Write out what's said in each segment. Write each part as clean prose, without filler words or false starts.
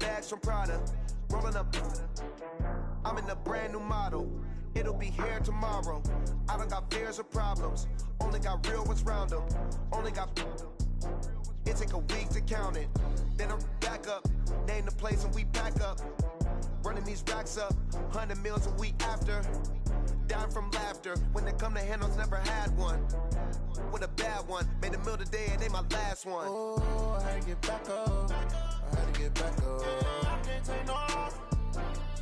bags from Prada, rolling up. I'm in a brand new model. It'll be here tomorrow. I don't got fears or problems. Only got real ones round them. Only got. It take a week to count it. Then I'm back up. Name the place and we back up. Running these racks up. 100 meals a week after. Dying from laughter. When they come to handles, never had one. With a bad one. Made a meal today and they my last one. Oh, I had to get back up. I had to get back up. I can't take no off.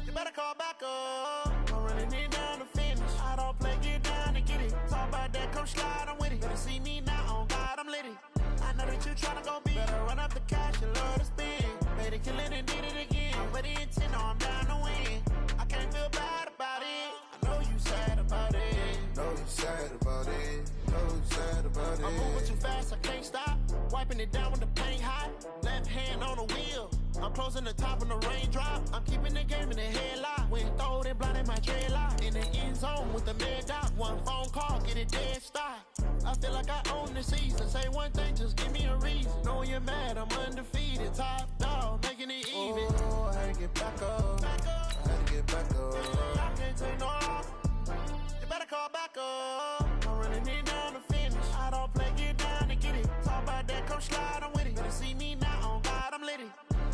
You better call back up. I'm running it down to finish. I don't play, get down to get it. Talk about that, come slide, I'm with it. Better see me now, on God, I'm lit it. I know that you tryna go big. Better run up the cash, you love to spend. Made it, kill it, and did it again. But the intent, no, I'm down to win. I can't feel bad about it. I know you sad about it. Know you sad about it. Know you sad about it. I'm moving too fast, I can't stop. Wiping it down when the paint hot. Left hand on the wheel. I'm closing the top when the raindrop. I'm keeping the game in the headlock. When throwed and blinded my dreadlock. In the end zone with the mad dot. One phone call, get it dead stop. I feel like I own the season. Say one thing, just give me a reason. Knowing you're mad, I'm undefeated. Top dog, making it even. Oh, I had to get back up. I had to get back up. I can't take no off. You better call back up. I'm running it down to finish. I don't play, get down to get it. Talk about that, come slide, I'm with it. Better see me now, on God, I'm lit it.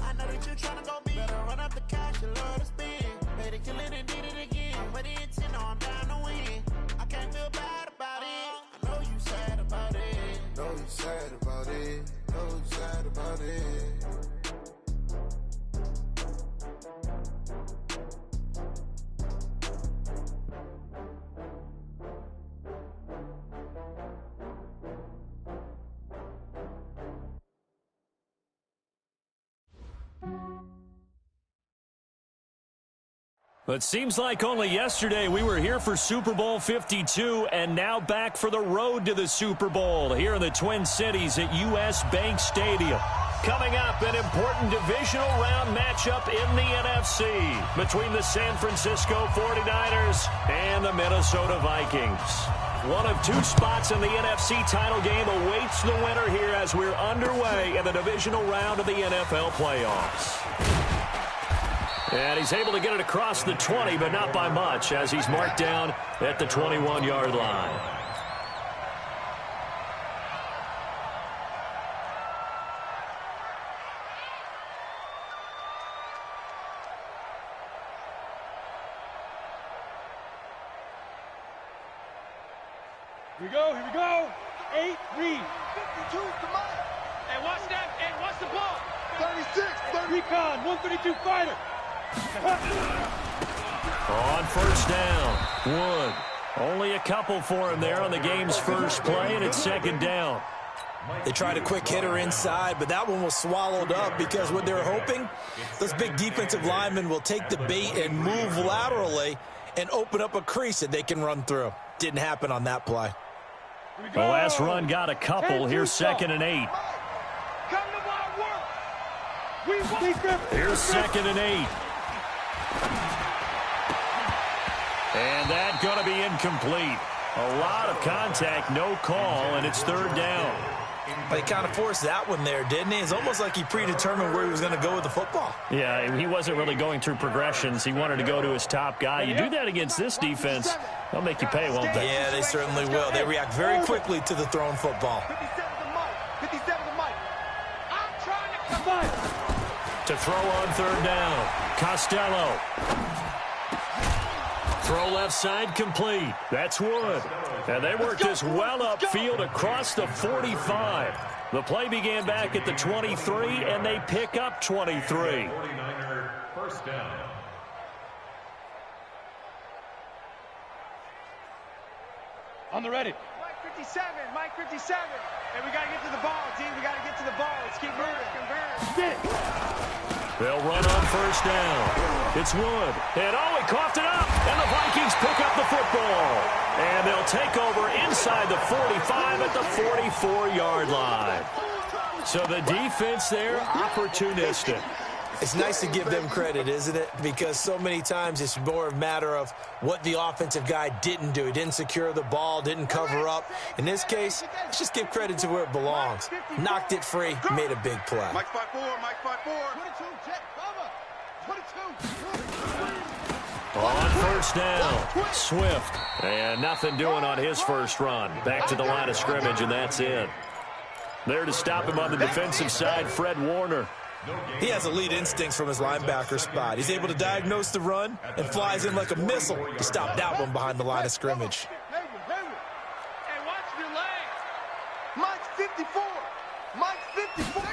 I know that you tryna go big. Better run up the cash, you love to spend. Made it, kill it, and did it again. But the intent, no, I'm down to win. I can't feel bad about it. I know you sad about it. Know you sad about it. Know you sad about it. It seems like only yesterday we were here for Super Bowl 52 and now back for the road to the Super Bowl here in the Twin Cities at US Bank Stadium. Coming up, an important divisional round matchup in the NFC between the San Francisco 49ers and the Minnesota Vikings. One of two spots in the NFC title game awaits the winner here as we're underway in the divisional round of the NFL playoffs. And he's able to get it across the 20, but not by much, as he's marked down at the 21-yard line. Here we go, here we go. 8, read. 52, come on. And watch that, and watch the ball. 36, 30. Recon, 132 fighter. On first down, Wood. Only a couple for him there on the game's first play, and it's second down. They tried a quick hitter inside, but that one was swallowed up because what they're hoping, those big defensive linemen will take the bait and move laterally and open up a crease that they can run through. Didn't happen on that play. The last run got a couple. Here's 2nd and 8. Come to my work. Here's 2nd and 8. And that's going to be incomplete. A lot of contact, no call, and it's 3rd down. But he kind of forced that one there, didn't he? It's almost like he predetermined where he was going to go with the football. Yeah, he wasn't really going through progressions. He wanted to go to his top guy. You do that against this defense, they'll make you pay, won't they? Yeah, they certainly will. They react very quickly to the thrown football. 57 to Mike. I'm trying to come on. To throw on 3rd down, Costello. Throw left side complete. That's Wood. And they worked this well upfield across the 45. The play began back at the 23, and they pick up 23. First down. On the ready. Mike 57, Mike 57. And we got to get to the ball, team. We got to get to the ball. Let's keep moving. Get it. They'll run on first down. It's Wood. And he coughed it up. And the Vikings pick up the football. And they'll take over inside the 45 at the 44-yard line. So the defense there, opportunistic. It's nice to give them credit, isn't it? Because so many times it's more a matter of what the offensive guy didn't do. He didn't secure the ball, didn't cover up. In this case, let's just give credit to where it belongs. Knocked it free, made a big play. Mike 5-4, Mike 5-4. 22, check, cover. On first down, Swift. And nothing doing on his first run. Back to the line of scrimmage, and that's it. There to stop him on the defensive side, Fred Warner. He has elite instincts from his linebacker spot. He's able to diagnose the run and flies in like a missile to stop that one behind the line of scrimmage. Hey, watch your legs. Mike's 54. Mike's 54.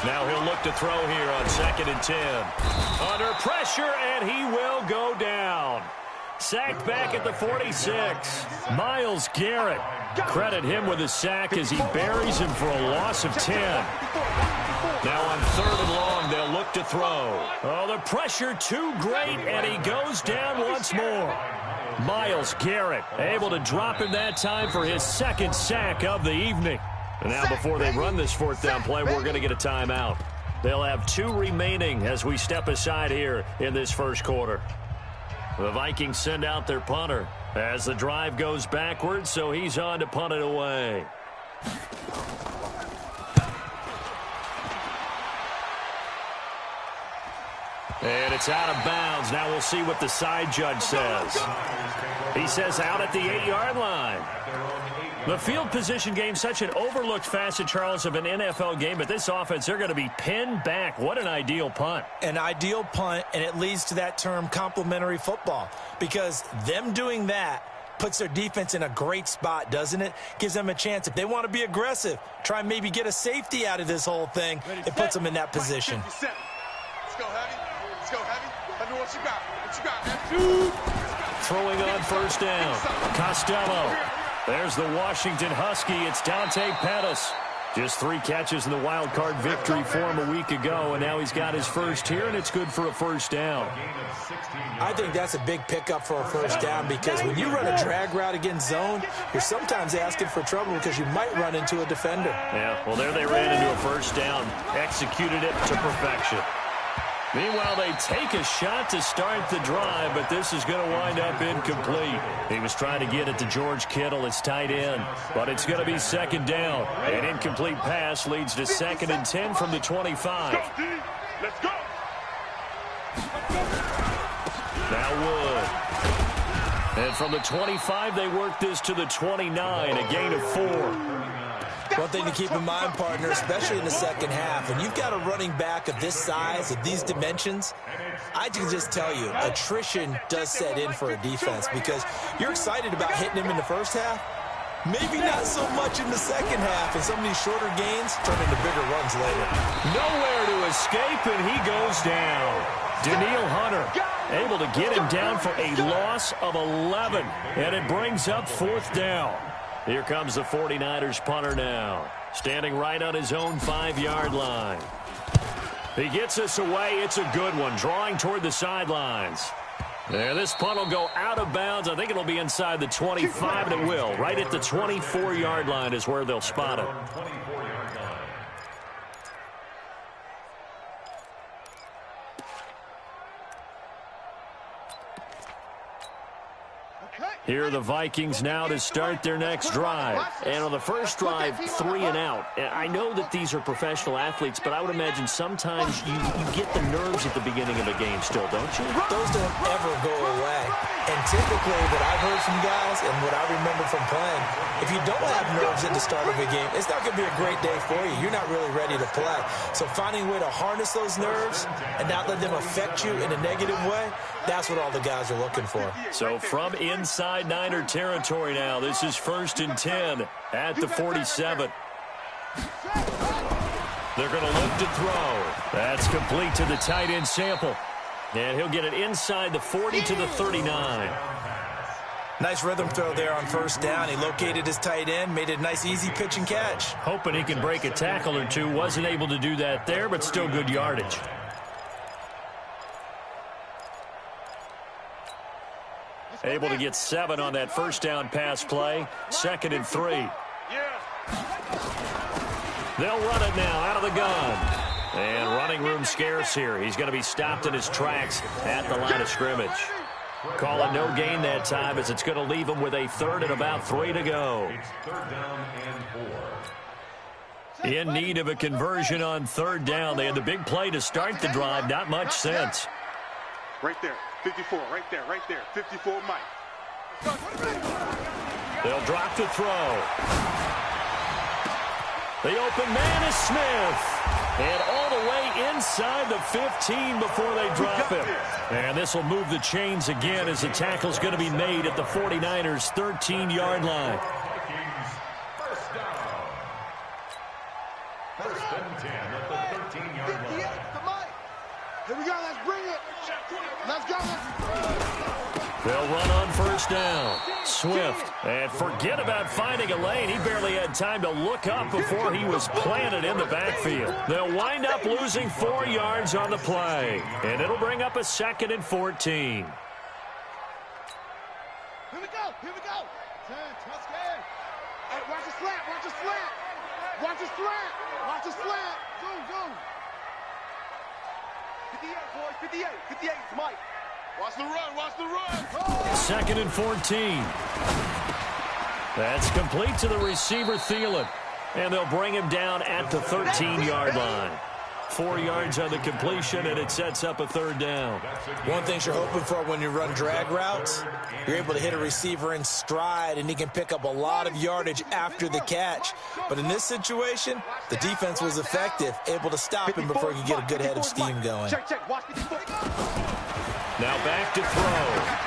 Now he'll look to throw here on 2nd and 10. Under pressure, and he will go down. Sacked back at the 46. Myles Garrett. Credit him with a sack as he buries him for a loss of 10. Now on 3rd and long, they'll look to throw. Oh, the pressure too great, and he goes down once more. Myles Garrett able to drop him that time for his 2nd sack of the evening. And now before they run this 4th down play, we're going to get a timeout. They'll have 2 remaining as we step aside here in this first quarter. The Vikings send out their punter as the drive goes backwards, so he's on to punt it away. And it's out of bounds. Now we'll see what the side judge says. He says out at the 8-yard line. The field position game, such an overlooked facet, Charles, of an NFL game, but this offense, they're going to be pinned back. What an ideal punt. An ideal punt, and it leads to that term complementary football, because them doing that puts their defense in a great spot, doesn't it? Gives them a chance. If they want to be aggressive, try and maybe get a safety out of this whole thing, it puts them in that position. Let's go heavy. Let's go heavy. Let me know what you got. What you got, man? Throwing on first down. Costello. There's the Washington Husky. It's Dante Pettis. Just 3 catches in the wild card victory for him a week ago, and now he's got his first here, and it's good for a first down. I think that's a big pickup for a first down, because when you run a drag route against zone, you're sometimes asking for trouble because you might run into a defender. Yeah, well, there they ran into a first down. Executed it to perfection. Meanwhile, they take a shot to start the drive, but this is going to wind up incomplete. He was trying to get it to George Kittle, his tight end, but it's going to be 2nd down. An incomplete pass leads to 2nd and 10 from the 25. Let's go. Now Wood. And from the 25, they work this to the 29, a gain of 4. One thing to keep in mind, partner, especially in the second half, when you've got a running back of this size, of these dimensions, I can just tell you, attrition does set in for a defense, because you're excited about hitting him in the first half, maybe not so much in the second half, and some of these shorter gains turn into bigger runs later. Nowhere to escape, and he goes down. Daniil Hunter able to get him down for a loss of 11, and it brings up 4th down. Here comes the 49ers punter now, standing right on his own 5-yard line. He gets us away. It's a good one, drawing toward the sidelines. There, this punt will go out of bounds. I think it'll be inside the 25, and it will. Right at the 24-yard line is where they'll spot it. Here are the Vikings now to start their next drive. And on the first drive, 3 and out. I know that these are professional athletes, but I would imagine sometimes you get the nerves at the beginning of a game still, don't you? Those don't ever go away. And typically what I've heard from guys and what I remember from playing, if you don't have nerves at the start of a game, it's not going to be a great day for you. You're not really ready to play. So finding a way to harness those nerves and not let them affect you in a negative way, that's what all the guys are looking for. So from inside Niner territory now, this is 1st and 10 at the 47. They're going to look to throw. That's complete to the tight end Sample. And he'll get it inside the 40 to the 39. Nice rhythm throw there on first down. He located his tight end, made it a nice easy pitch and catch. Hoping he can break a tackle or two. Wasn't able to do that there, but still good yardage. Able to get 7 on that first down pass play. 2nd and 3. They'll run it now out of the gun. And running room scarce here. He's going to be stopped in his tracks at the line of scrimmage. Call it no gain that time, as it's going to leave him with a 3rd and about 3 to go. It's 3rd down and 4. In need of a conversion on third down. They had the big play to start the drive. Not much sense. Right there. 54. Right there. Right there. 54, Mike. They'll drop the throw. The open man is Smith. And all the way inside the 15 before they drop him. And this will move the chains again as the tackle's going to be made at the 49ers' 13-yard line. First down. First and 10 at the 13-yard line. Here we go. Let's bring it. Let's go. They'll run on first down. Swift. And forget about finding a lane. He barely had time to look up before he was planted in the backfield. They'll wind up losing 4 yards on the play. And it'll bring up a 2nd and 14. Here we go. Here we go. Touch game. Hey, watch the slant. Watch the slant. Watch the slant. Watch the slant. Go. 58, boys. 58. 58. It's Mike. Watch the run. Watch the run. 2nd and 14. That's complete to the receiver, Thielen. And they'll bring him down at the 13-yard line. 4 yards on the completion, and it sets up a third down. One thing you're hoping for when you run drag routes, you're able to hit a receiver in stride, and he can pick up a lot of yardage after the catch. But in this situation, the defense was effective, able to stop him before he could get a good head of steam going. Check. Watch 54. Now back to throw.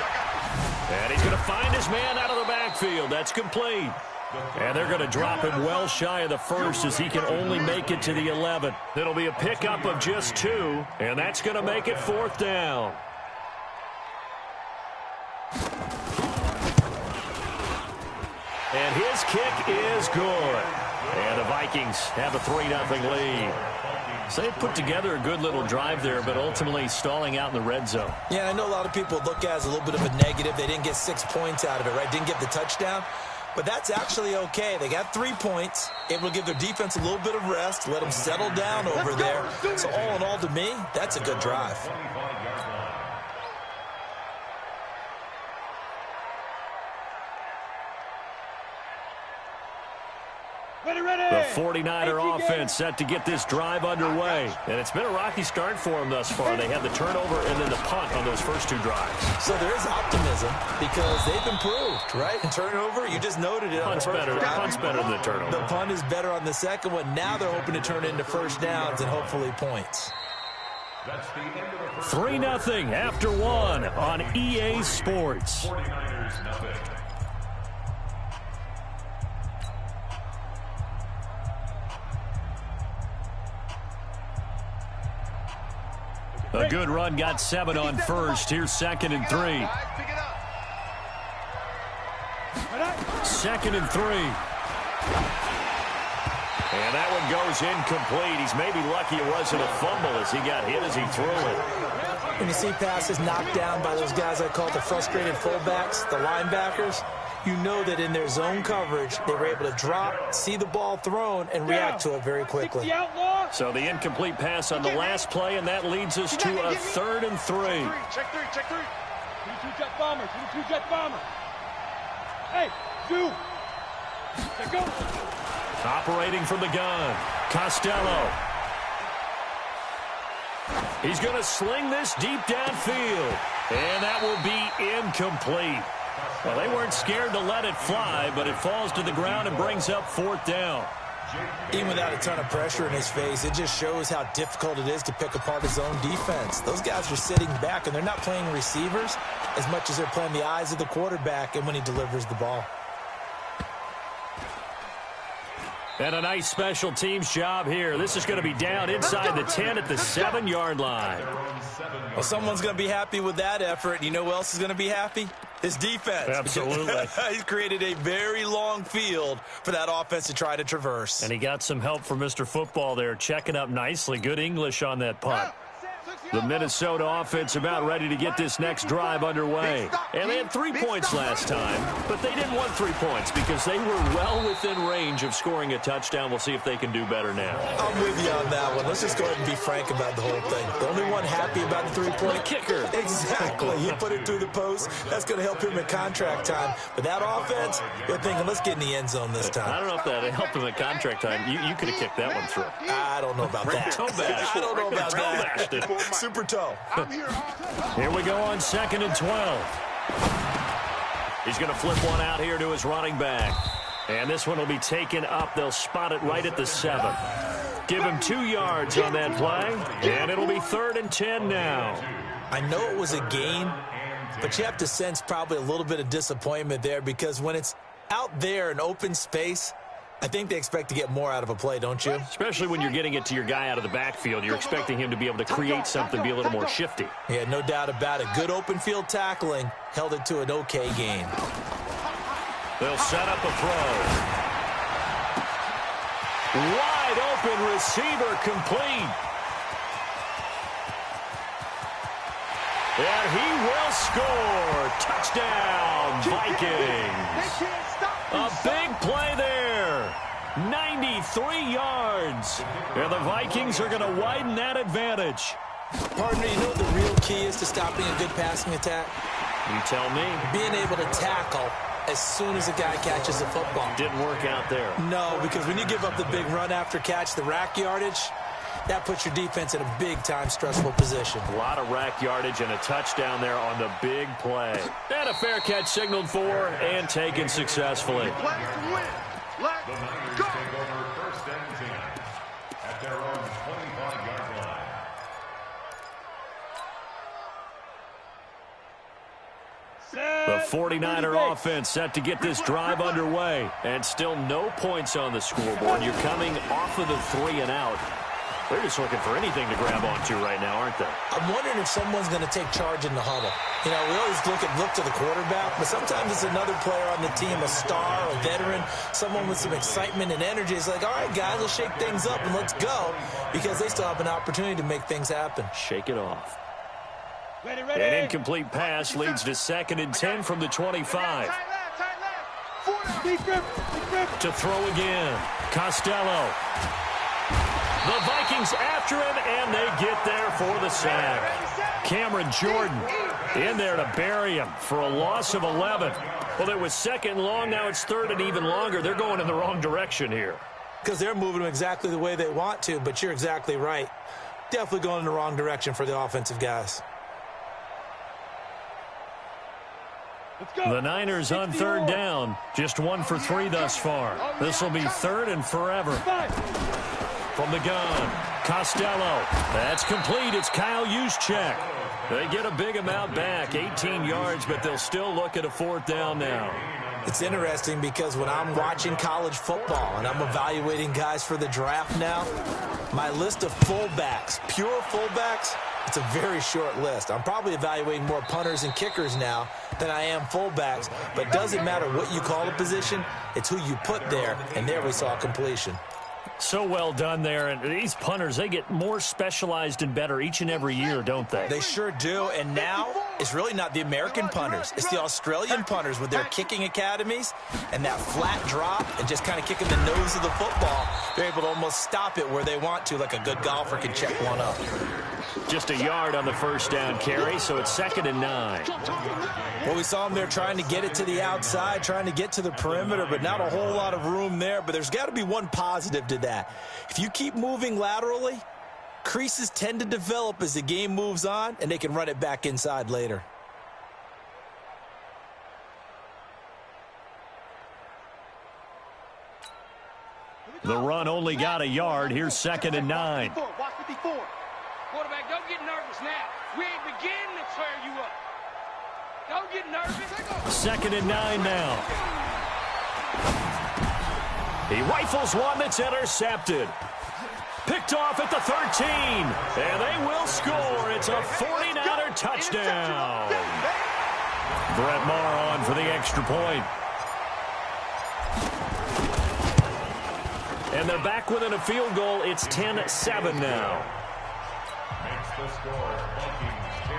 And he's going to find his man out of the backfield. That's complete. And they're going to drop him well shy of the first as he can only make it to the 11. It'll be a pickup of just 2, and that's going to make it 4th down. And his kick is good. And the Vikings have a 3-0 lead. So they put together a good little drive there, but ultimately stalling out in the red zone. Yeah, I know a lot of people look at it as a little bit of a negative. They didn't get 6 points out of it, right? Didn't get the touchdown. But that's actually okay. They got 3 points, able to give their defense a little bit of rest, let them settle down over there. So all in all, to me, that's a good drive. The 49er offense set to get this drive underway. And it's been a rocky start for them thus far. They had the turnover and then the punt on those first 2 drives. So there is optimism because they've improved, right? And turnover, you just noted it. Punt's better than the turnover. The punt is better on the second one. Now they're hoping to turn it into first downs and hopefully points. 3-0 after 1 on EA Sports. 49ers nothing. A good run got 7 on first. Here's 2nd and 3. 2nd and 3. And that one goes incomplete. He's maybe lucky it wasn't a fumble as he got hit as he threw it. When you see passes knocked down by those guys I call the frustrated fullbacks, the linebackers, you know that in their zone coverage, they were able to drop, see the ball thrown, and react to it very quickly. So the incomplete pass on the last play, and that leads us to a 3rd and 3. Check 3. 22 jet bomber. 22 jet bomber. Hey, do. Let go. Operating from the gun, Costello. He's going to sling this deep downfield, and that will be incomplete. Well, they weren't scared to let it fly, but it falls to the ground and brings up 4th down. Even without a ton of pressure in his face, it just shows how difficult it is to pick apart his own defense. Those guys are sitting back, and they're not playing receivers as much as they're playing the eyes of the quarterback and when he delivers the ball. And a nice special teams job here. This is going to be down inside the 10 at the 7-yard line. Well, someone's going to be happy with that effort. You know who else is going to be happy? His defense. Absolutely. He's created a very long field for that offense to try to traverse. And he got some help from Mr. Football there, checking up nicely. Good English on that punt. The Minnesota offense about ready to get this next drive underway. And they had 3 points last time, but they didn't want 3 points because they were well within range of scoring a touchdown. We'll see if they can do better now. I'm with you on that one. Let's just go ahead and be frank about the whole thing. The only one happy about the 3-point kicker. Exactly. He put it through the post. That's going to help him in contract time. But that offense, they're thinking, let's get in the end zone this time. I don't know if that helped him at contract time. You could have kicked that one through. I don't know about that. I don't know about that. Super toe. Here we go on 2nd and 12. He's going to flip one out here to his running back. And this one will be taken up. They'll spot it right at the 7. Give him 2 yards on that play. And it'll be 3rd and 10 now. I know it was a gain, but you have to sense probably a little bit of disappointment there because when it's out there in open space, I think they expect to get more out of a play, don't you? Especially when you're getting it to your guy out of the backfield. You're expecting him to be able to create something, be a little more shifty. Yeah, no doubt about it. Good open field tackling held it to an okay gain. They'll set up a throw. Wide open receiver complete. And he will score. Touchdown, Vikings. A big play there. 93 yards. And the Vikings are going to widen that advantage. Partner, you know what the real key is to stopping a good passing attack? You tell me. Being able to tackle as soon as a guy catches the football. Didn't work out there. No, because when you give up the big run after catch, the rack yardage, that puts your defense in a big-time stressful position. A lot of rack yardage and a touchdown there on the big play. And a fair catch signaled for and taken successfully. Let's go. Take over 1st and 10 at their own 25-yard line. The 49er offense set to get this drive underway. And still no points on the scoreboard. You're coming off of the 3 and out. They're just looking for anything to grab onto right now, aren't they? I'm wondering if someone's going to take charge in the huddle. You know, we always look to the quarterback, but sometimes it's another player on the team, a star, a veteran, someone with some excitement and energy. It's like, all right, guys, let's shake things up and let's go, because they still have an opportunity to make things happen. Shake it off. Ready. An incomplete pass leads to 2nd and 10 from the 25. To throw again. Costello. The Vikings after him, and they get there for the sack. Cameron Jordan in there to bury him for a loss of 11. Well, it was 2nd long. Now it's 3rd and even longer. They're going in the wrong direction here. Because they're moving them exactly the way they want to, but you're exactly right. Definitely going in the wrong direction for the offensive guys. The Niners on 3rd down. Just 1 for 3 thus far. This will be 3rd and forever. From the gun, Costello. That's complete. It's Kyle Juszczyk. They get a big amount back, 18 yards, but they'll still look at a 4th down now. It's interesting because when I'm watching college football and I'm evaluating guys for the draft now, my list of fullbacks, pure fullbacks, it's a very short list. I'm probably evaluating more punters and kickers now than I am fullbacks, but it doesn't matter what you call a position, it's who you put there, and there we saw completion. So well done there, and these punters, they get more specialized and better each and every year, don't they? They sure do, and now it's really not the American punters. It's the Australian punters with their kicking academies and that flat drop and just kind of kicking the nose of the football. They're able to almost stop it where they want to, like a good golfer can check one up. Just a yard on the 1st down carry, so it's 2nd and 9. Well, we saw them there trying to get it to the outside, trying to get to the perimeter, but not a whole lot of room there. But there's got to be one positive to that. If you keep moving laterally, creases tend to develop as the game moves on, and they can run it back inside later. The run only got a yard. Here's 2nd and 9. Quarterback, don't get nervous now. We ain't beginning to tear you up. Don't get nervous. 2nd and 9 now. He rifles one that's intercepted. Picked off at the 13. And they will score. It's a 49er touchdown. Brett Maher on for the extra point. And they're back within a field goal. It's 10-7 now. The score, Vikings 10,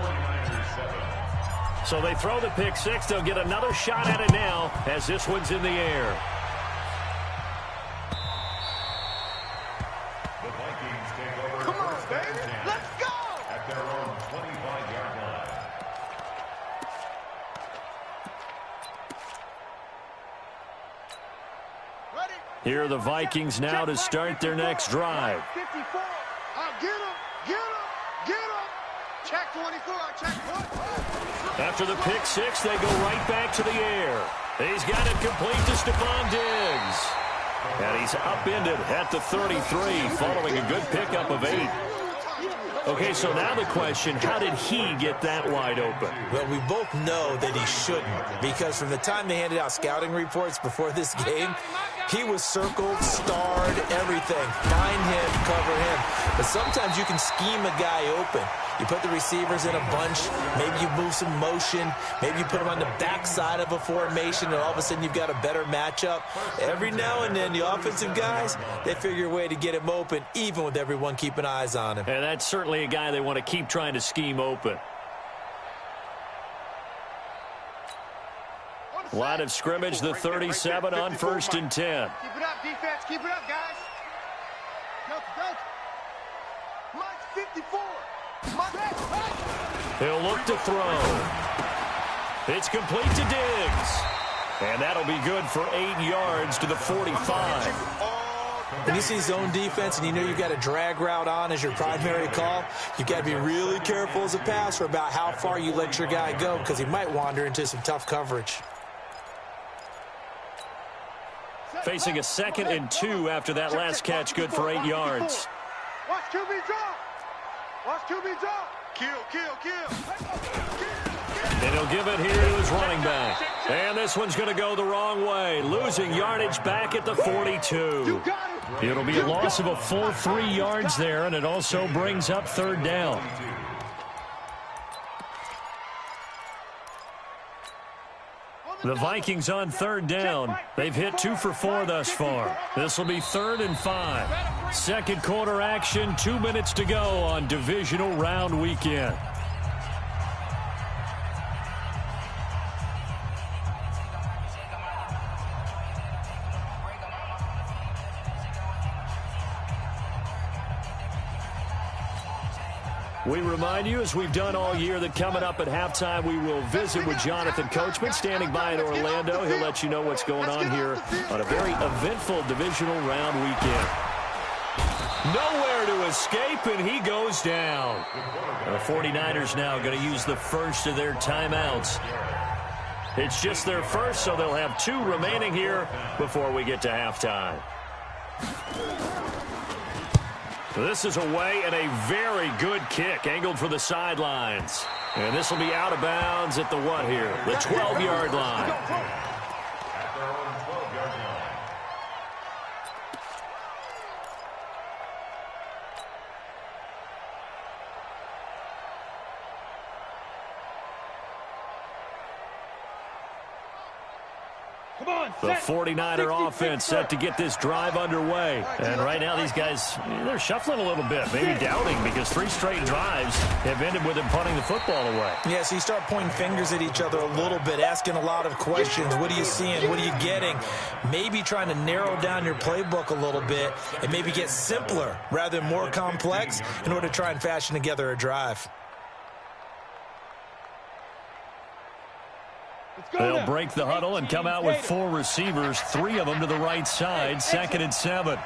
49ers 7. So they throw the pick six. They'll get another shot at it now as this one's in the air. The Vikings take over. Come on, baby. Let's go. At their own 25-yard line. Ready? Here are the Vikings now to start their next drive. 54. Get him. Get him. Get him. Check 24. Check 1. After the pick six, they go right back to the air. He's got it complete to Stephon Diggs. And he's upended at the 33 following a good pickup of 8. Okay, so now the question, how did he get that wide open? Well, we both know that he shouldn't, because from the time they handed out scouting reports before this game, he was circled, starred, everything. Find him, cover him. But sometimes you can scheme a guy open. You put the receivers in a bunch. Maybe you move some motion. Maybe you put them on the backside of a formation, and all of a sudden you've got a better matchup. Every now and then, the offensive guys, they figure a way to get him open, even with everyone keeping eyes on him. And that's certainly a guy they want to keep trying to scheme open. Line of scrimmage, the 37 on 1st and 10. Keep it up, defense. Keep it up, guys. Go. Mike's 54. He'll look to throw. It's complete to Diggs. And that'll be good for 8 yards to the 45. When you see zone defense and you know you've got a drag route on as your primary call, you've got to be really careful as a passer about how far you let your guy go, because he might wander into some tough coverage. Facing a 2nd and 2 after that last catch, good for 8 yards. Watch QB drop. Watch QB drop. Kill. And he'll give it here to his running back. And this one's going to go the wrong way, losing yardage back at the 42. It'll be a loss of a full 3 yards there, and it also brings up 3rd down. The Vikings on 3rd down. They've hit 2 for 4 thus far. This will be 3rd and 5. Second quarter action, 2 minutes to go on divisional round weekend. We remind you, as we've done all year, that coming up at halftime, we will visit with Jonathan Coachman, standing by in Orlando. He'll let you know what's going on here on a very eventful divisional round weekend. Nowhere to escape, and he goes down. The 49ers now going to use the first of their timeouts. It's just their first, so they'll have 2 remaining here before we get to halftime. This is away, and a very good kick angled for the sidelines. And this will be out of bounds at the what here? The 12-yard line. At their own 12-yard line. The 49er offense set to get this drive underway. And right now these guys, they're shuffling a little bit, maybe doubting, because 3 straight drives have ended with them punting the football away. Yeah, so you start pointing fingers at each other a little bit, asking a lot of questions. What are you seeing? What are you getting? Maybe trying to narrow down your playbook a little bit and maybe get simpler rather than more complex in order to try and fashion together a drive. They'll break the huddle and come out with 4 receivers, 3 of them to the right side, 2nd and 7.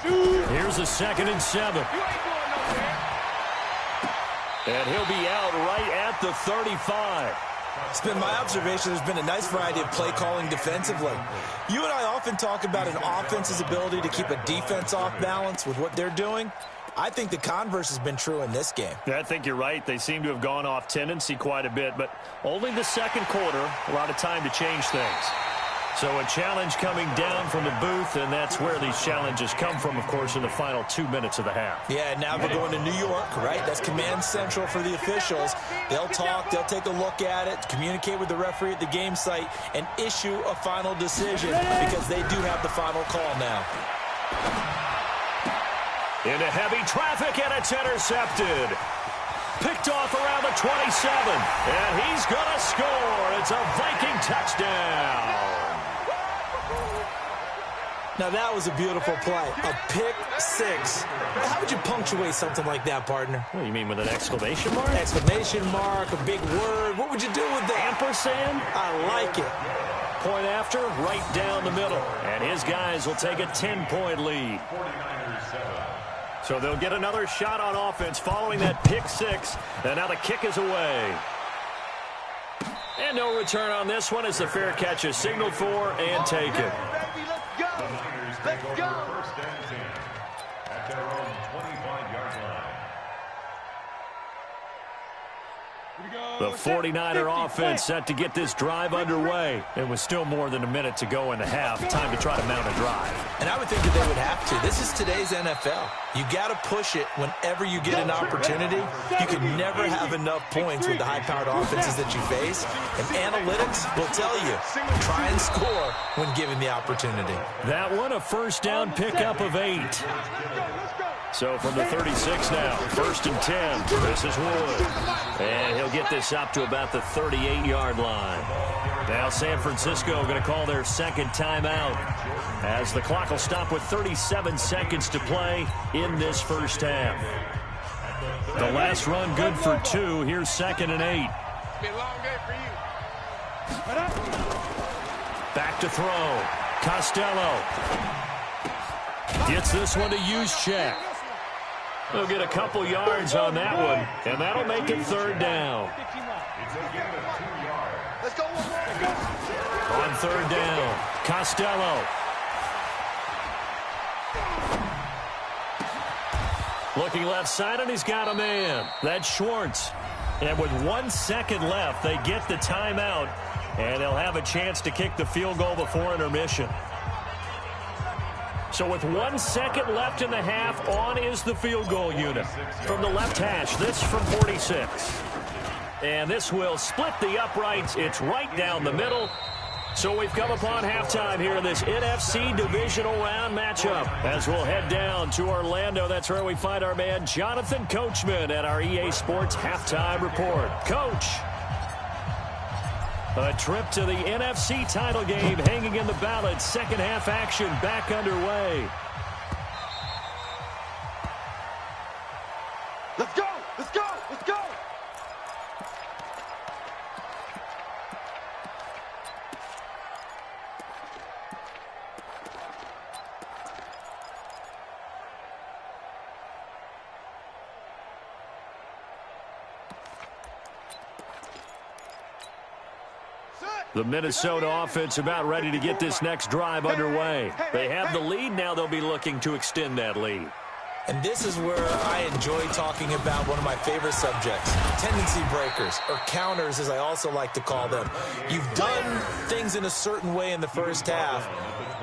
Here's a 2nd and 7. And he'll be out right at the 35. It's been my observation there's been a nice variety of play calling defensively. You and I often talk about an offense's ability to keep a defense off balance with what they're doing. I think the converse has been true in this game. Yeah, I think you're right. They seem to have gone off tendency quite a bit, but only the second quarter, a lot of time to change things. So a challenge coming down from the booth, and that's where these challenges come from, of course, in the final 2 minutes of the half. Yeah, now we're going to New York, right? That's command central for the officials. They'll talk, they'll take a look at it, communicate with the referee at the game site, and issue a final decision because they do have the final call now. Into heavy traffic, and it's intercepted. Picked off around the 27, and he's going to score. It's a Viking touchdown. Now, that was a beautiful play. A pick six. How would you punctuate something like that, partner? What do you mean, with an exclamation mark? Exclamation mark, a big word. What would you do with that? Ampersand? I like it. Point after, right down the middle. And his guys will take a 10-point lead. So they'll get another shot on offense following that pick six. And now the kick is away. And no return on this one as the fair catch is signaled for and taken. Let's go. First and 10 at their own 25-yard line. The 49er offense set to get this drive underway. It was still more than a minute to go in the half. Time to try to mount a drive. And I would think that they would have to. This is today's NFL. You got to push it whenever you get an opportunity. You can never have enough points with the high-powered offenses that you face. And analytics will tell you, try and score when given the opportunity. That one, a first down pickup of 8. So from the 36 now, first and 10, this is Wood. And he'll get this up to about the 38-yard line. Now San Francisco going to call their second timeout as the clock will stop with 37 seconds to play in this first half. The last run good for 2. Here's second and 8. Been a long day for you. Back to throw. Costello gets this one to Juszczyk. They'll get a couple yards on that one, and that'll make it third down. Let's go. On third down, Costello. Looking left side, and he's got a man. That's Schwartz. And with 1 second left, they get the timeout, and they'll have a chance to kick the field goal before intermission. So with 1 second left in the half, on is the field goal unit. From the left hash, this from 46. And this will split the uprights. It's right down the middle. So we've come upon halftime here in this NFC divisional round matchup. As we'll head down to Orlando, that's where we find our man Jonathan Coachman at our EA Sports Halftime Report. Coach, a trip to the NFC title game hanging in the balance. Second half action back underway. Let's go. Let's go. Let's go. The Minnesota offense about ready to get this next drive underway. They have the lead. Now they'll be looking to extend that lead. And this is where I enjoy talking about one of my favorite subjects, tendency breakers, or counters as I also like to call them. You've done things in a certain way in the first half,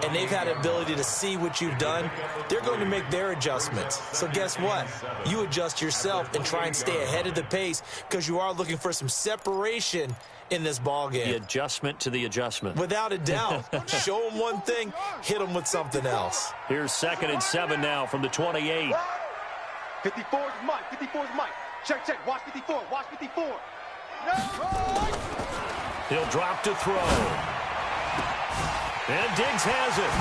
and they've had the ability to see what you've done. They're going to make their adjustments. So guess what? You adjust yourself and try and stay ahead of the pace because you are looking for some separation in this ball game. The adjustment to the adjustment. Without a doubt. Show them one thing, hit them with something else. Here's 2nd and 7 now from the 28. 54 is Mike. 54 is Mike. Check, check. Watch 54. Watch 54. No. He'll drop to throw. And Diggs has it.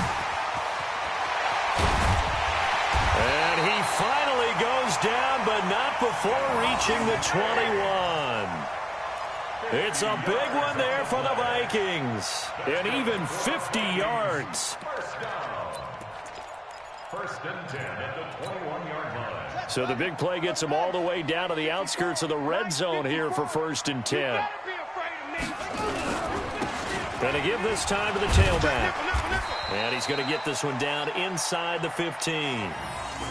And he finally goes down, but not before reaching the 21. It's a big one there for the Vikings. And even 50 yards. First and 10 at the 21-yard line. So the big play gets him all the way down to the outskirts of the red zone here for first and 10. Going to give this time to the tailback. And he's going to get this one down inside the 15.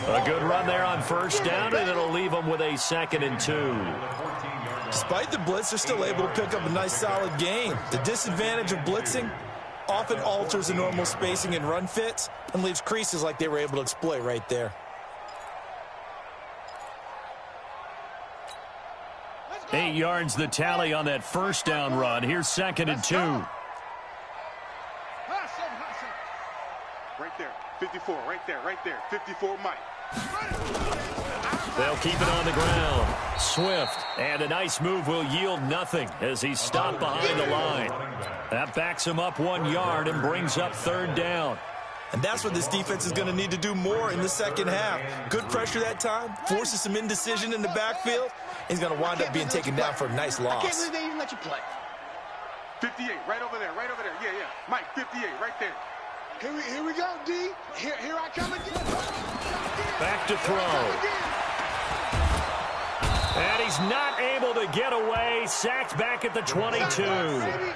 A good run there on first down, and it'll leave him with a 2nd and 2. Despite the blitz, they're still able to pick up a nice, solid gain. The disadvantage of blitzing often alters the normal spacing and run fits and leaves creases like they were able to exploit right there. Eight yards the tally on that first down run. Here's 2nd and 2. Right there. 50. 54, right there, 54 Mike. They'll keep it on the ground. Swift, and a nice move will yield nothing as he's stopped behind the line. That backs him up 1 yard and brings up 3rd down. And that's what this defense is going to need to do more in the second half. Good pressure that time, forces some indecision in the backfield. He's going to wind up being taken down for a nice loss. I can't believe they even let you play. 58, right over there. Yeah. Mike, 58, right there. Here we go, D. Here I come again. Back to throw. And he's not able to get away. Sacked back at the 22.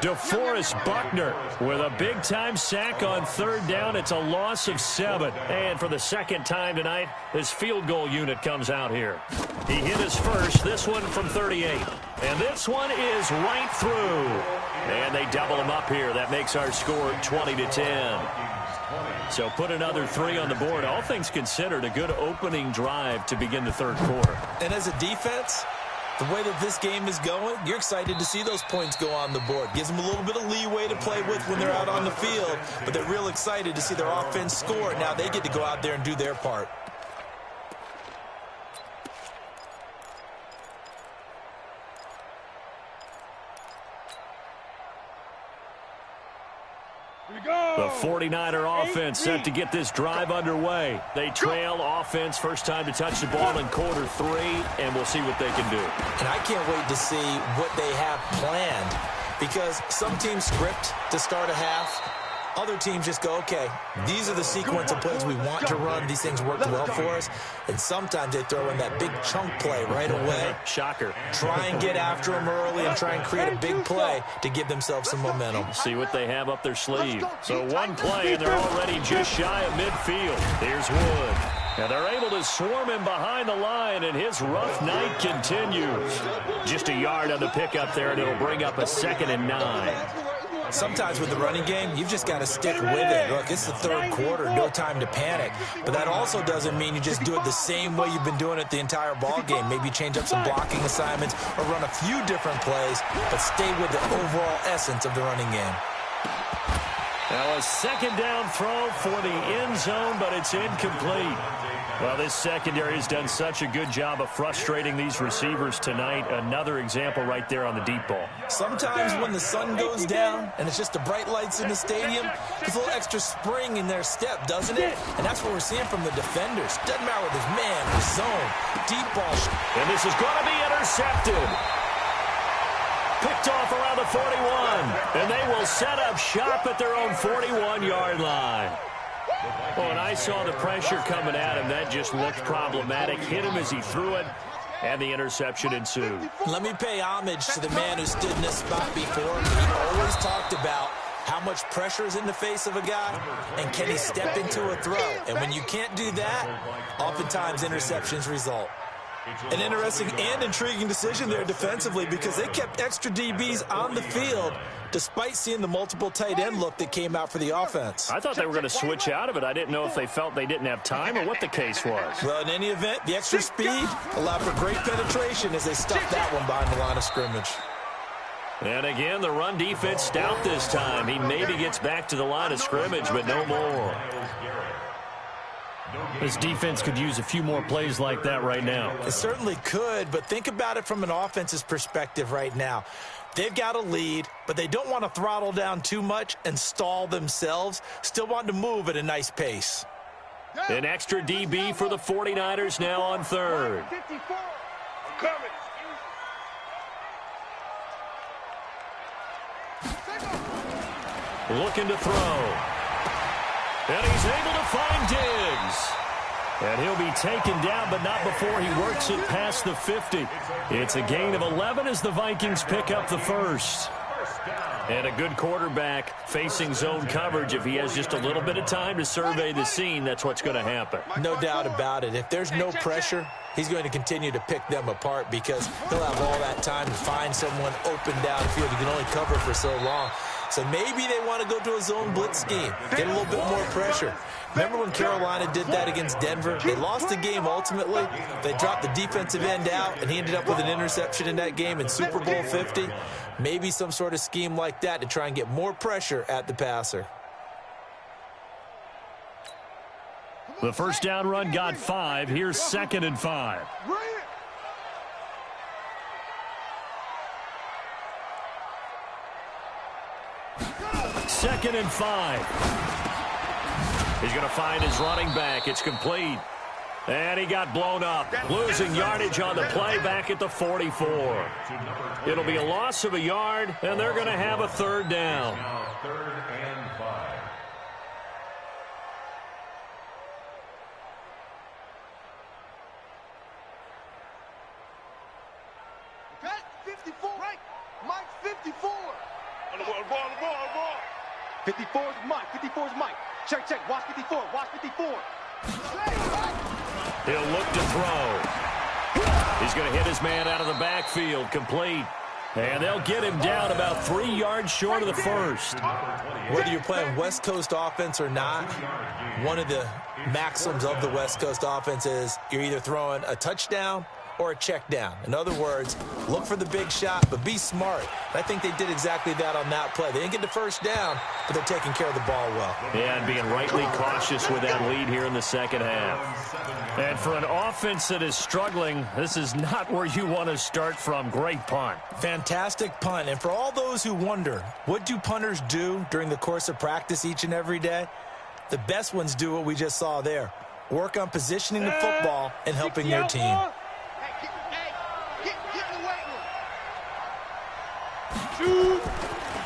DeForest Buckner with a big-time sack on 3rd down. It's a loss of 7. And for the second time tonight, his field goal unit comes out here. He hit his first, this one from 38. And this one is right through. And they double him up here. That makes our score 20-10. So put another 3 on the board. All things considered, a good opening drive to begin the 3rd quarter. And as a defense, the way that this game is going, you're excited to see those points go on the board. Gives them a little bit of leeway to play with when they're out on the field, but they're real excited to see their offense score. Now they get to go out there and do their part. The 49er offense set to get this drive underway. They trail offense, first time to touch the ball in quarter 3, and we'll see what they can do. And I can't wait to see what they have planned, because some teams script to start a half. Other teams just go, okay, these are the sequence of plays we want to run. These things worked well for us. And sometimes they throw in that big chunk play right away. Shocker. Try and get after them early and try and create a big play to give themselves some momentum. See what they have up their sleeve. So one play, and they're already just shy of midfield. Here's Wood. And they're able to swarm him behind the line, and his rough night continues. Just a yard on the pickup there, and it'll bring up a 2nd and 9. Sometimes with the running game, you've just got to stick with it. Look, it's the 3rd quarter, no time to panic. But that also doesn't mean you just do it the same way you've been doing it the entire ball game. Maybe change up some blocking assignments or run a few different plays, but stay with the overall essence of the running game. Now a 2nd down throw for the end zone, but it's incomplete. Well, this secondary has done such a good job of frustrating these receivers tonight. Another example right there on the deep ball. Sometimes when the sun goes down and it's just the bright lights in the stadium, there's a little extra spring in their step, doesn't it? And that's what we're seeing from the defenders. Doesn't matter whether it's man or zone, deep ball. And this is going to be intercepted. Picked off around the 41. And they will set up shop at their own 41-yard line. Oh, and I saw the pressure coming at him. That just looked problematic. Hit him as he threw it, and the interception ensued. Let me pay homage to the man who stood in this spot before. He always talked about how much pressure is in the face of a guy, and can he step into a throw? And when you can't do that, oftentimes interceptions result. An interesting and intriguing decision there defensively, because they kept extra DBs on the field despite seeing the multiple tight end look that came out for the offense. I thought they were going to switch out of it. I didn't know if they felt they didn't have time or what the case was. Well, in any event, the extra speed allowed for great penetration as they stuffed that one behind the line of scrimmage. And again, the run defense stout this time. He maybe gets back to the line of scrimmage, but no more. This defense could use a few more plays like that right now. It certainly could, but think about it from an offense's perspective right now. They've got a lead, but they don't want to throttle down too much and stall themselves. Still want to move at a nice pace. An extra DB for the 49ers now on 3rd. Looking to throw. And he's able to find Diggs. And he'll be taken down, but not before he works it past the 50. It's a gain of 11 as the Vikings pick up the first. And a good quarterback facing zone coverage. If he has just a little bit of time to survey the scene, that's what's going to happen. No doubt about it. If there's no pressure, he's going to continue to pick them apart, because he'll have all that time to find someone open downfield. He can only cover for so long. So maybe they want to go to a zone blitz scheme, get a little bit more pressure. Remember when Carolina did that against Denver? They lost the game ultimately. They dropped the defensive end out, and he ended up with an interception in that game in Super Bowl 50. Maybe some sort of scheme like that to try and get more pressure at the passer. The first down run got 5. Here's 2nd and 5. Second and 5. He's going to find his running back. It's complete. And he got blown up. Losing yardage on the play back at the 44. It'll be a loss of a yard, and they're going to have a 3rd down. Now 3rd and 5. Okay, 54, right? Mike, 54. On the ball. 54 is Mike. 54 is Mike. Check. Watch 54. Watch 54. He'll look to throw. He's going to hit his man out of the backfield. Complete. And they'll get him down about 3 yards short of the first. Whether you're playing West Coast offense or not, one of the maxims of the West Coast offense is you're either throwing a touchdown or a check down. In other words, look for the big shot, but be smart. I think they did exactly that on that play. They didn't get the first down, but they're taking care of the ball well. Yeah, and being rightly cautious with that lead here in the second half. And for an offense that is struggling, this is not where you want to start from. Great punt. Fantastic punt. And for all those who wonder, what do punters do during the course of practice each and every day? The best ones do what we just saw there. Work on positioning the football and helping their team.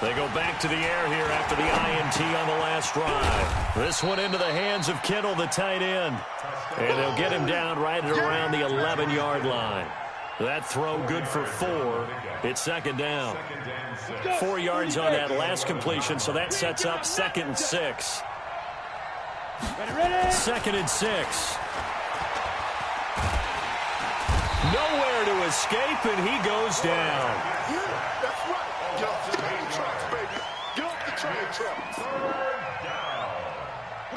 They go back to the air here after the INT on the last drive. This one into the hands of Kittle, the tight end. And they'll get him down right at around the 11-yard line. That throw good for 4. It's 2nd down. 4 yards on that last completion, so that sets up 2nd and 6. 2nd and 6. Nowhere to escape, and he goes down. That's right. Get off the train tracks, baby. Get off the train tracks.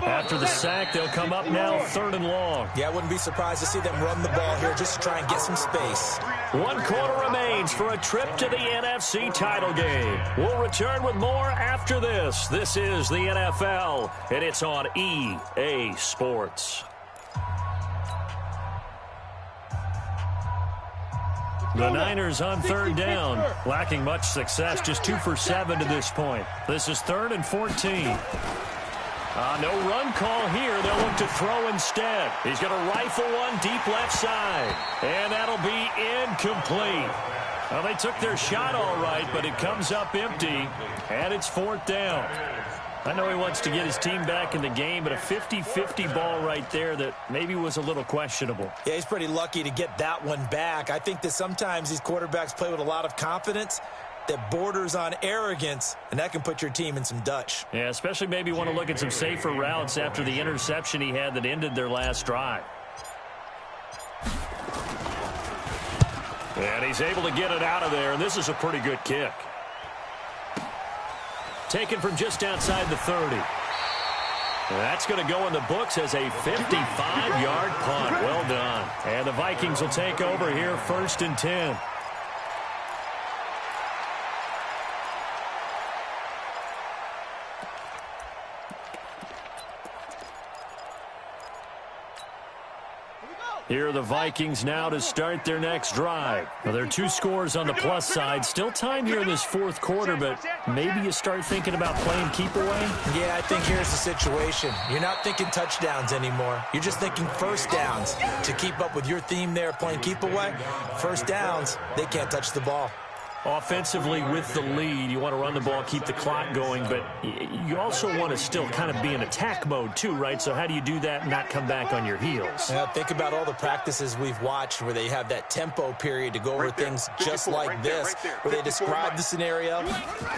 After the sack, they'll come up now 3rd and long. Yeah, I wouldn't be surprised to see them run the ball here just to try and get some space. 1 quarter remains for a trip to the NFC title game. We'll return with more after this. This is the NFL, and it's on EA Sports. The Niners on 3rd down, lacking much success, just 2 for 7 to this point. This is 3rd and 14. No run call here. They'll look to throw instead. He's going to rifle one deep left side, and that'll be incomplete. Well, they took their shot all right, but it comes up empty, and it's 4th down. I know he wants to get his team back in the game, but a 50-50 ball right there that maybe was a little questionable. Yeah, he's pretty lucky to get that one back. I think that sometimes these quarterbacks play with a lot of confidence that borders on arrogance, and that can put your team in some Dutch. Yeah, especially maybe want to look at some safer routes after the interception he had that ended their last drive. And he's able to get it out of there, and this is a pretty good kick. Taken from just outside the 30. That's going to go in the books as a 55-yard punt. Well done. And the Vikings will take over here 1st and 10. Here are the Vikings now to start their next drive. Well, there are 2 scores on the plus side. Still time here in this 4th quarter, but maybe you start thinking about playing keep away? Yeah, I think here's the situation. You're not thinking touchdowns anymore. You're just thinking first downs. To keep up with your theme there, playing keep away, first downs, they can't touch the ball. Offensively, with the lead, you want to run the ball, keep the clock going, but you also want to still kind of be in attack mode too, right? So how do you do that and not come back on your heels? Yeah, think about all the practices we've watched where they have that tempo period to go over things just like this, where they describe the scenario,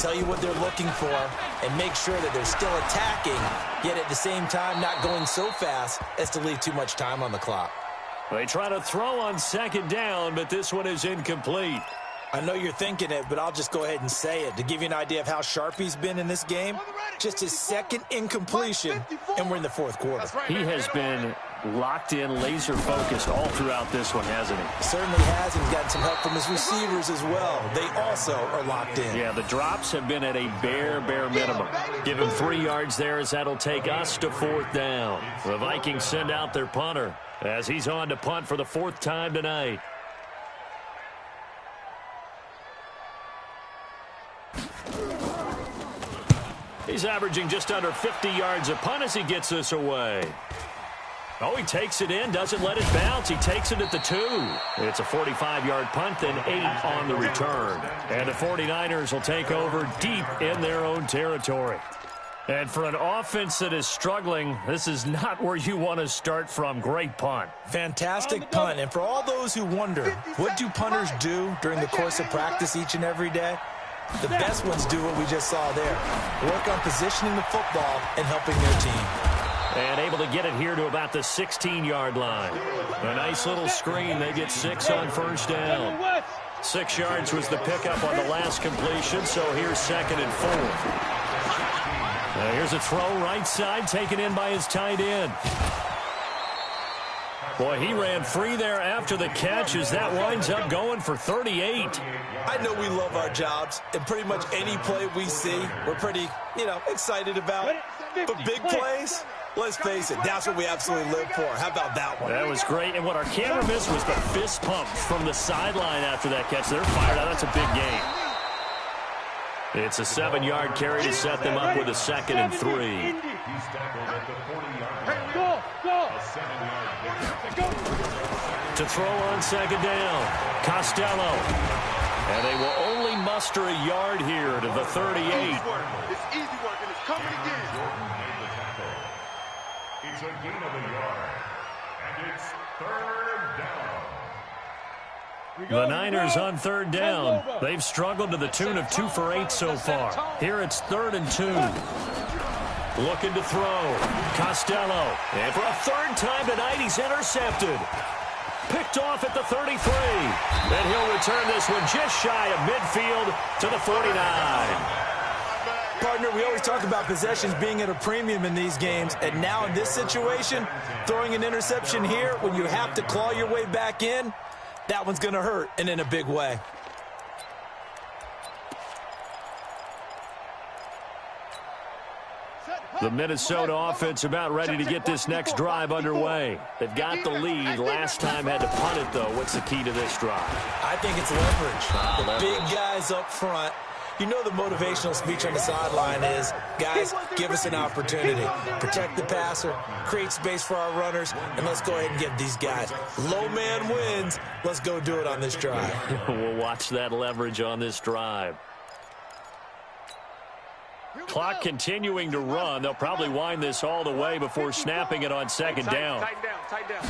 tell you what they're looking for, and make sure that they're still attacking, yet at the same time not going so fast as to leave too much time on the clock. They try to throw on 2nd down, but this one is incomplete. I know you're thinking it, but I'll just go ahead and say it. To give you an idea of how sharp he's been in this game, just his 2nd incompletion, and we're in the 4th quarter. He has been locked in, laser-focused all throughout this one, hasn't he? Certainly has, and he's gotten some help from his receivers as well. They also are locked in. Yeah, the drops have been at a bare minimum. Give him 3 yards there as that'll take us to 4th down. The Vikings send out their punter as he's on to punt for the 4th time tonight. He's averaging just under 50 yards a punt as he gets this away. Oh, he takes it in, doesn't let it bounce. He takes it at the 2. It's a 45-yard punt, then 8 on the return. And the 49ers will take over deep in their own territory. And for an offense that is struggling, this is not where you want to start from. Great punt. Fantastic punt. And for all those who wonder, what do punters do during the course of practice each and every day? The best ones do what we just saw there. Work on positioning the football and helping their team. And able to get it here to about the 16-yard line. A nice little screen. They get 6 on 1st down. 6 yards was the pickup on the last completion, so here's 2nd and 4. Here's a throw right side, taken in by his tight end. Boy, he ran free there after the catch as that winds up going for 38. I know we love our jobs, and pretty much any play we see, we're pretty, excited about. But big plays, let's face it, that's what we absolutely live for. How about that one? That was great, and what our camera missed was the fist pump from the sideline after that catch. They're fired out. That's a big gain. It's a 7-yard carry to set them up with a 2nd and 3. He's tackled at the 40-yard line. Go. A 7-yard pickup. To throw on 2nd down, Costello. And they will only muster a yard here to the 38. It's easy work, and it's coming again. Jordan made the tackle. It's a gain of a yard. And it's 3rd down. The Niners on 3rd down. They've struggled to the tune of 2 for 8 so far. Here it's 3rd and 2. Looking to throw. Costello. And for a 3rd time tonight, he's intercepted. Picked off at the 33. And he'll return this one just shy of midfield to the 49. Partner, we always talk about possessions being at a premium in these games, and now in this situation, throwing an interception here when you have to claw your way back in, that one's going to hurt, and in a big way. The Minnesota offense about ready to get this next drive underway. They've got the lead. Last time had to punt it, though. What's the key to this drive? I think it's leverage. The big guys up front. You know the motivational speech on the sideline is, guys, give us an opportunity. Protect the passer, create space for our runners, and let's go ahead and give these guys. Low man wins. Let's go do it on this drive. We'll watch that leverage on this drive. Clock continuing to run. They'll probably wind this all the way before snapping it on 2nd down. Tighten down.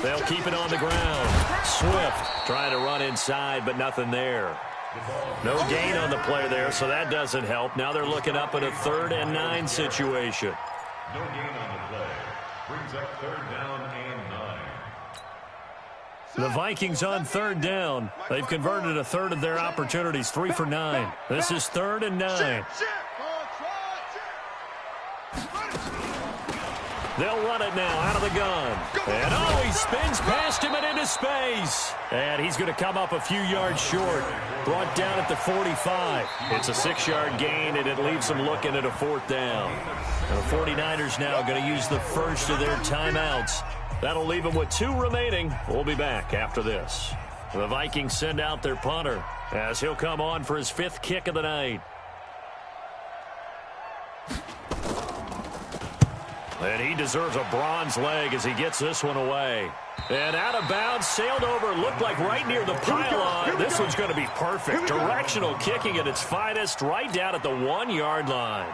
They'll keep it on the ground. Swift trying to run inside, but nothing there. No gain on the play there, so that doesn't help. Now they're looking up at a 3rd and 9 situation. No gain on the play. Brings up 3rd down and 9. The Vikings on 3rd down. They've converted a 1/3 of their opportunities, 3 for 9. This is 3rd and 9. They'll run it now out of the gun. And oh, he spins past him and into space. And he's going to come up a few yards short. Brought down at the 45. It's a 6-yard gain, and it leaves them looking at a 4th down. And the 49ers now going to use the first of their timeouts. That'll leave them with 2 remaining. We'll be back after this. The Vikings send out their punter as he'll come on for his 5th kick of the night. And he deserves a bronze leg as he gets this one away. And out of bounds, sailed over, looked like right near the pylon. This one's going to be perfect. Directional kicking at its finest, right down at the 1-yard line.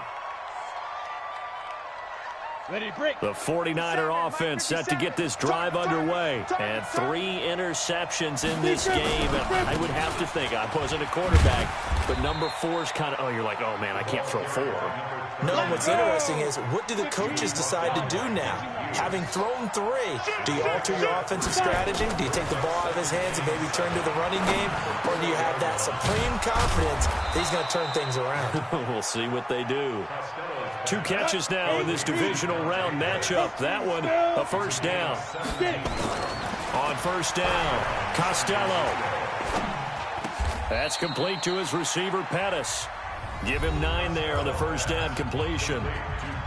The 49er offense set to get this drive underway. And 3 interceptions in this game. And I would have to think, I wasn't a quarterback, but number 4 is kind of, you're like, oh, man, I can't throw 4. No, what's interesting is, what do the coaches decide to do now? Having thrown 3, do you alter your offensive strategy? Do you take the ball out of his hands and maybe turn to the running game? Or do you have that supreme confidence that he's going to turn things around? We'll see what they do. Costello's 2 catches now in this divisional round matchup. That one, a first down. On first down, Costello. That's complete to his receiver, Pettis. Give him 9 there on the first down completion.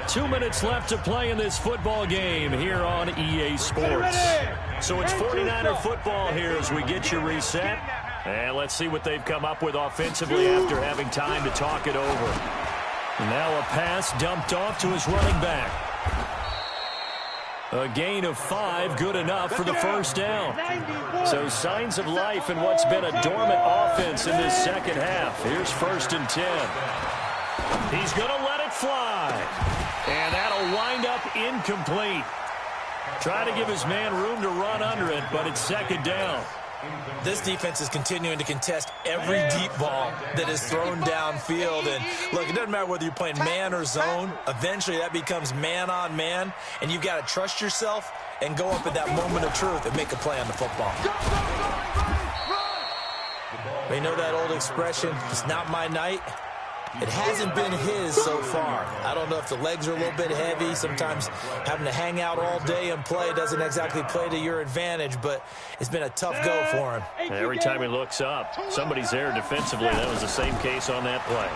2 minutes left to play in this football game here on EA Sports. So it's 49er football here as we get you reset. And let's see what they've come up with offensively after having time to talk it over. Now a pass dumped off to his running back. A gain of 5, good enough for the first down. So signs of life in what's been a dormant offense in this second half. Here's 1st and 10. He's going to let it fly. And that'll wind up incomplete. Try to give his man room to run under it, but it's 2nd down. This defense is continuing to contest every deep ball that is thrown downfield. And, look, it doesn't matter whether you're playing man or zone. Eventually that becomes man-on-man, and you've got to trust yourself and go up at that moment of truth and make a play on the football. You know that old expression, it's not my night? It hasn't been his so far. I don't know if the legs are a little bit heavy. Sometimes having to hang out all day and play doesn't exactly play to your advantage, but it's been a tough go for him. And every time he looks up, somebody's there defensively. That was the same case on that play.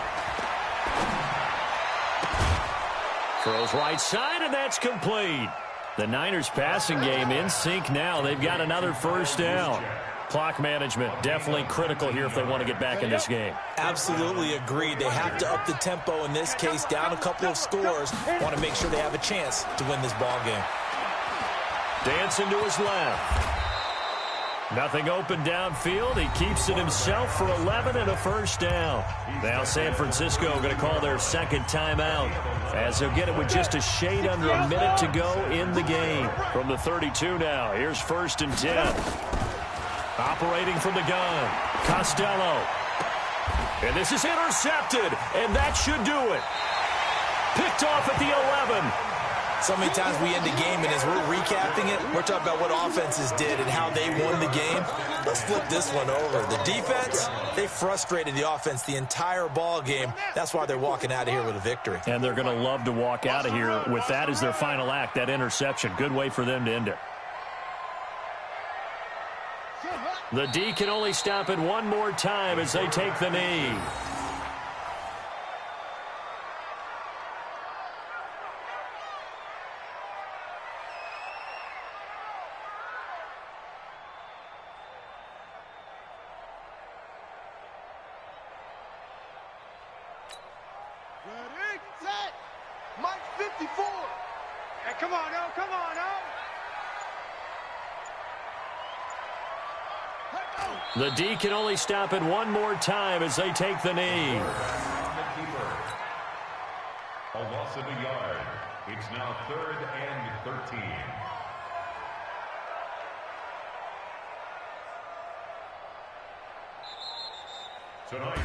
Throws right side, and that's complete. The Niners passing game in sync now. They've got another first down. Clock management definitely critical here if they want to get back in this game. Absolutely agreed. They have to up the tempo in this case, down a couple of scores. Want to make sure they have a chance to win this ball game. Dancing to his left. Nothing open downfield. He keeps it himself for 11 and a first down. Now San Francisco going to call their 2nd timeout as they'll get it with just a shade under a minute to go in the game. From the 32 now, here's 1st and 10. Operating from the gun, Costello. And this is intercepted, and that should do it. Picked off at the 11. So many times we end the game, and as we're recapping it, we're talking about what offenses did and how they won the game. Let's flip this one over. The defense, they frustrated the offense the entire ball game. That's why they're walking out of here with a victory. And they're going to love to walk out of here with that as their final act, that interception. Good way for them to end it. The D can only stop it one more time as they take the knee. Ready, set, Mike 54. Hey, come on, no, come on, no. The D can only stop it one more time as they take the knee. A loss of a yard. It's now 3rd and 13. Tonight,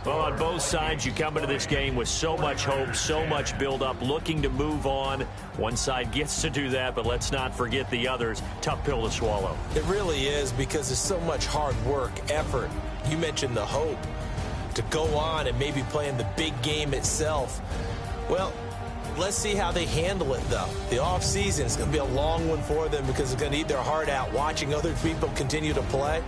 well, on both sides, you come into this game with so much hope, so much build-up, looking to move on. One side gets to do that, but let's not forget the others. Tough pill to swallow. It really is, because there's so much hard work, effort. You mentioned the hope to go on and maybe play in the big game itself. Well, let's see how they handle it, though. The offseason is going to be a long one for them because it's going to eat their heart out watching other people continue to play.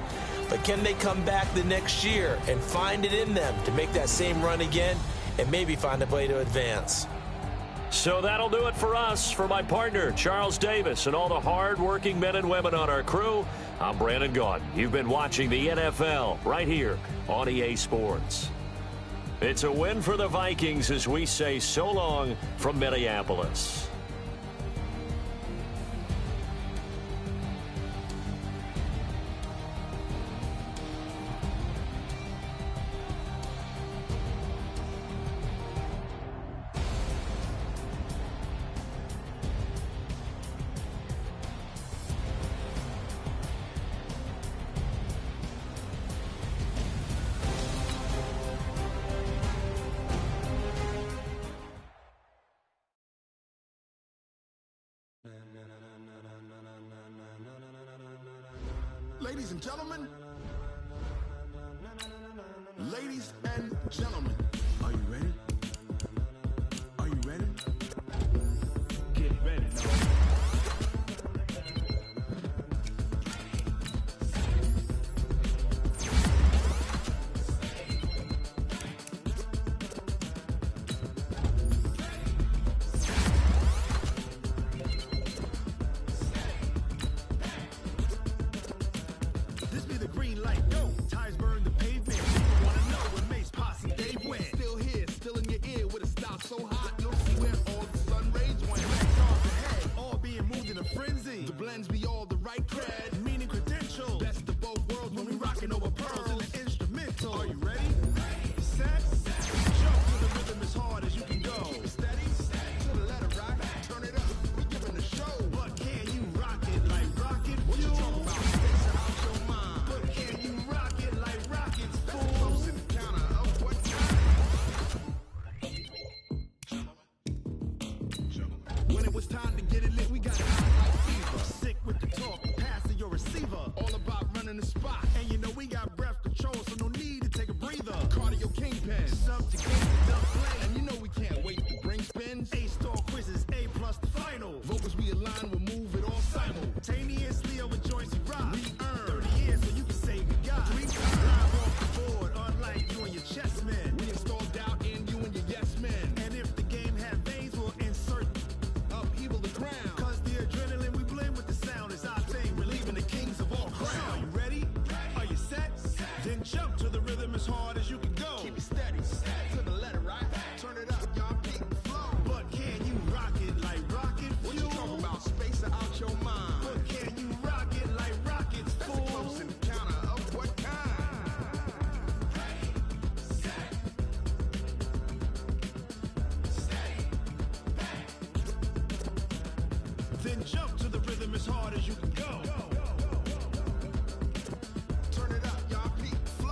But can they come back the next year and find it in them to make that same run again and maybe find a way to advance? So that'll do it for us. For my partner, Charles Davis, and all the hard-working men and women on our crew, I'm Brandon Gaudin. You've been watching the NFL right here on EA Sports. It's a win for the Vikings as we say so long from Minneapolis. Ladies and gentlemen, ladies and gentlemen, are you ready? Are you green light, go. Tires burn the pavement. People wanna know what makes Posse Dave win. Still here, still in your ear with a style so hot. No see where all the sun rays went. Legs off the head, all being moved in a frenzy. The blends be all the right cred, meaning credential. Best of both worlds when we rockin' over pearls in the instrumental. Are you ready? Set, jump to the rhythm as hard as you can go. Steady, to the letter right. Turn it up, we giving the show. But can you rock it like rocket fuel? What you talking about? Space it out your mind. But can you rock it like rockets, fool? Close in the counter of what time? When it was time to get it lit, we got it hot like fever. Sick with the talk, passing your receiver. All about running the spot. And you know we got breath control, so no need to take a breather. Cardio kingpin, subject game to dump play. And you know we can't wait to bring spins. A-star quizzes, A+ the final. Vocals we align, we'll move it all simultaneously over joints we rock. We earn 30 years, so you can say we got 3 times. Live off the board, unlike you and your chess men. We install doubt in you and your yes men. And if the game had veins, we'll insert upheaval the ground. Cause the adrenaline we blend with the sound is our thing, relieving the kings of all crowns. So are you ready? Are you set? Then jump to the rhythm as hard as you can go. Keep it steady, to the letter right. Turn it up, y'all keep the flow. But can you rock it like rocket fuel? What you talking about? Space it out your mind. But can you rock it like rockets, fool? Close in the counter of what kind? Then jump to the rhythm as hard as you can go. Turn it up, y'all keep the flow.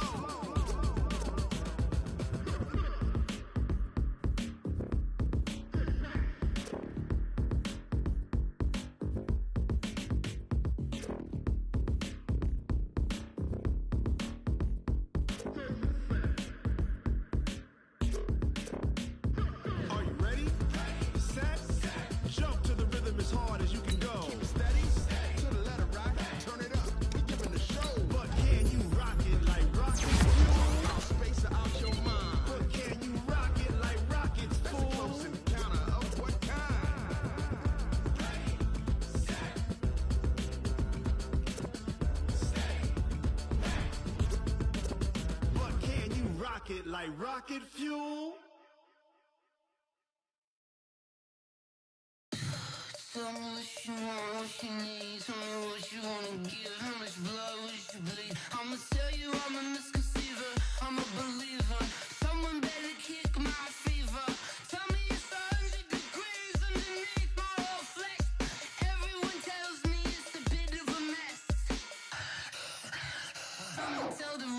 Are you ready? Set, jump to the rhythm as hard as you can go. Keep it steady, to the letter right. Turn it up, we giving the show. But can you rock it like rockets, fool? Space it out your mind. But can you rock it like rockets, fool? Close in the counter of what kind? But can you rock it like rocket fuel? Tell me what you want, what you need. Tell me what you wanna give. How much blood would you bleed? I'ma tell you I'm a misconceiver. I'm a believer. Someone better kick my fever. Tell me it's 100 degrees underneath my whole flesh. Everyone tells me it's a bit of a mess. I'ma tell the